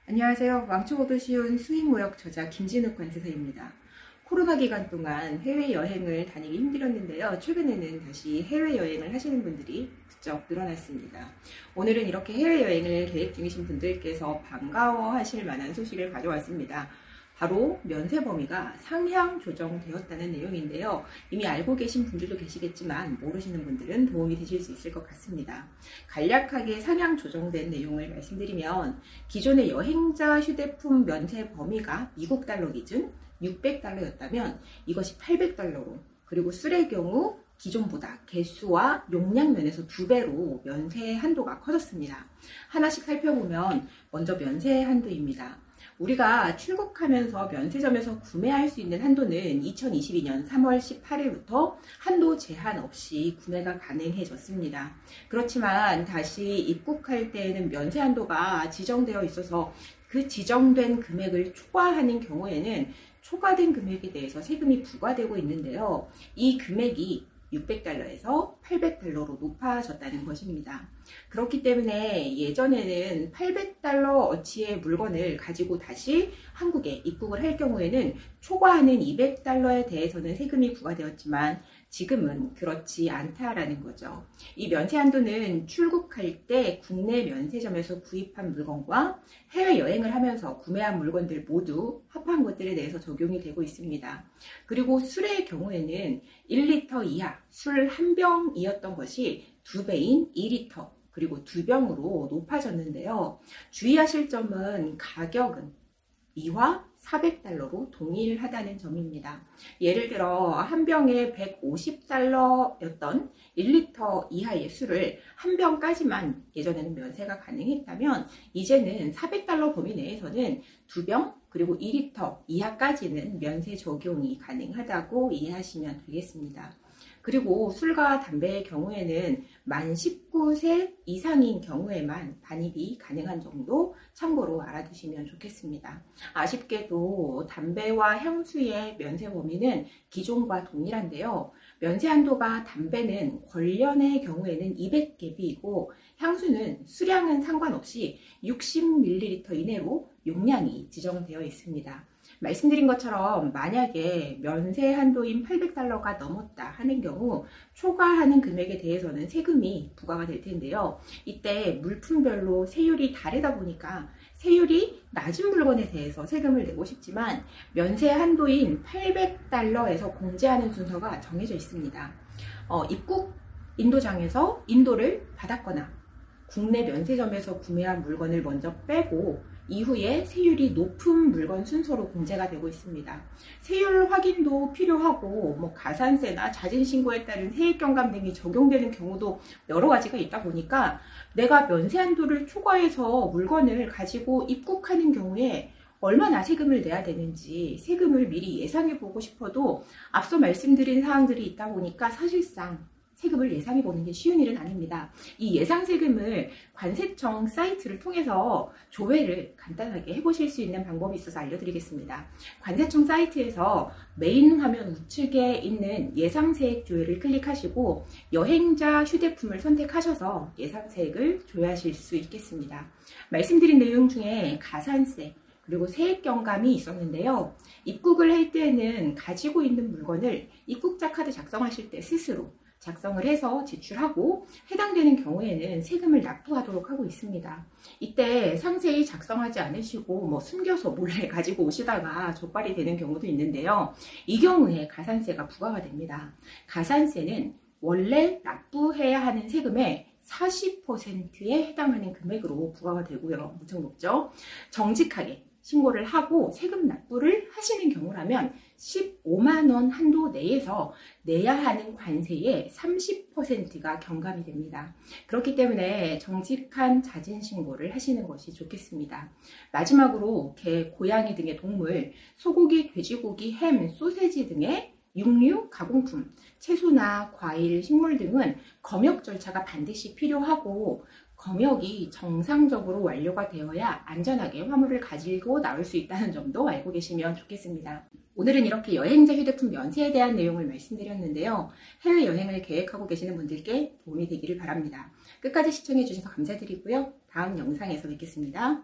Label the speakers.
Speaker 1: 안녕하세요. 왕초보도 쉬운 수익무역 저자 김진욱 관세사입니다. 코로나 기간 동안 해외여행을 다니기 힘들었는데요. 최근에는 다시 해외여행을 하시는 분들이 부쩍 늘어났습니다. 오늘은 이렇게 해외여행을 계획 중이신 분들께서 반가워하실 만한 소식을 가져왔습니다. 바로 면세 범위가 상향 조정되었다는 내용인데요. 이미 알고 계신 분들도 계시겠지만 모르시는 분들은 도움이 되실 수 있을 것 같습니다. 간략하게 상향 조정된 내용을 말씀드리면 기존의 여행자 휴대폰 면세 범위가 미국 달러 기준 600달러였다면 이것이 800달러로, 그리고 술의 경우 기존보다 개수와 용량 면에서 2배로 면세 한도가 커졌습니다. 하나씩 살펴보면 먼저 면세 한도입니다. 우리가 출국하면서 면세점에서 구매할 수 있는 한도는 2022년 3월 18일부터 한도 제한 없이 구매가 가능해졌습니다. 그렇지만 다시 입국할 때에는 면세 한도가 지정되어 있어서 그 지정된 금액을 초과하는 경우에는 초과된 금액에 대해서 세금이 부과되고 있는데요. 이 금액이 600달러에서 800달러로 높아졌다는 것입니다. 그렇기 때문에 예전에는 800달러 어치의 물건을 가지고 다시 한국에 입국을 할 경우에는 초과하는 200달러에 대해서는 세금이 부과되었지만 지금은 그렇지 않다라는 거죠. 이 면세 한도는 출국할 때 국내 면세점에서 구입한 물건과 해외여행을 하면서 구매한 물건들 모두 합한 것들에 대해서 적용이 되고 있습니다. 그리고 술의 경우에는 1리터 이하 술 한 병이었던 것이 2배인 2리터 그리고 2병으로 높아졌는데요. 주의하실 점은 가격은 이화 400달러로 동일하다는 점입니다. 예를 들어 한 병에 150달러였던 1리터 이하의 술을 한 병까지만 예전에는 면세가 가능했다면 이제는 400달러 범위 내에서는 2병 그리고 2리터 이하까지는 면세 적용이 가능하다고 이해하시면 되겠습니다. 그리고 술과 담배의 경우에는 만 19세 이상인 경우에만 반입이 가능한 정도 참고로 알아두시면 좋겠습니다. 아쉽게도 담배와 향수의 면세 범위는 기존과 동일한데요. 면세 한도가 담배는 권련의 경우에는 200개비이고 향수는 수량은 상관없이 60ml 이내로 용량이 지정되어 있습니다. 말씀드린 것처럼 만약에 면세 한도인 800달러가 넘었다 하는 경우 초과하는 금액에 대해서는 세금이 부과가 될 텐데요. 이때 물품별로 세율이 다르다 보니까 세율이 낮은 물건에 대해서 세금을 내고 싶지만 면세 한도인 800달러에서 공제하는 순서가 정해져 있습니다. 입국 인도장에서 인도를 받았거나 국내 면세점에서 구매한 물건을 먼저 빼고 이후에 세율이 높은 물건 순서로 공제가 되고 있습니다. 세율 확인도 필요하고 가산세나 자진신고에 따른 세액경감 등이 적용되는 경우도 여러 가지가 있다 보니까 내가 면세 한도를 초과해서 물건을 가지고 입국하는 경우에 얼마나 세금을 내야 되는지 세금을 미리 예상해 보고 싶어도 앞서 말씀드린 사항들이 있다 보니까 사실상 세금을 예상해 보는 게 쉬운 일은 아닙니다. 이 예상 세금을 관세청 사이트를 통해서 조회를 간단하게 해보실 수 있는 방법이 있어서 알려드리겠습니다. 관세청 사이트에서 메인 화면 우측에 있는 예상세액 조회를 클릭하시고 여행자 휴대품을 선택하셔서 예상세액을 조회하실 수 있겠습니다. 말씀드린 내용 중에 가산세 그리고 세액경감이 있었는데요. 입국을 할 때는 가지고 있는 물건을 입국자 카드 작성하실 때 스스로 작성을 해서 제출하고 해당되는 경우에는 세금을 납부하도록 하고 있습니다. 이때 상세히 작성하지 않으시고 숨겨서 몰래 가지고 오시다가 적발이 되는 경우도 있는데요. 이 경우에 가산세가 부과가 됩니다. 가산세는 원래 납부해야 하는 세금의 40%에 해당하는 금액으로 부과가 되고요. 무척 높죠? 정직하게 신고를 하고 세금 납부를 하시는 경우라면 15만 원 한도 내에서 내야 하는 관세의 30%가 경감이 됩니다. 그렇기 때문에 정직한 자진 신고를 하시는 것이 좋겠습니다. 마지막으로 개, 고양이 등의 동물, 소고기, 돼지고기, 햄, 소세지 등의 육류, 가공품, 채소나 과일, 식물 등은 검역 절차가 반드시 필요하고 검역이 정상적으로 완료가 되어야 안전하게 화물을 가지고 나올 수 있다는 점도 알고 계시면 좋겠습니다. 오늘은 이렇게 여행자 휴대폰 면세에 대한 내용을 말씀드렸는데요. 해외여행을 계획하고 계시는 분들께 도움이 되기를 바랍니다. 끝까지 시청해 주셔서 감사드리고요. 다음 영상에서 뵙겠습니다.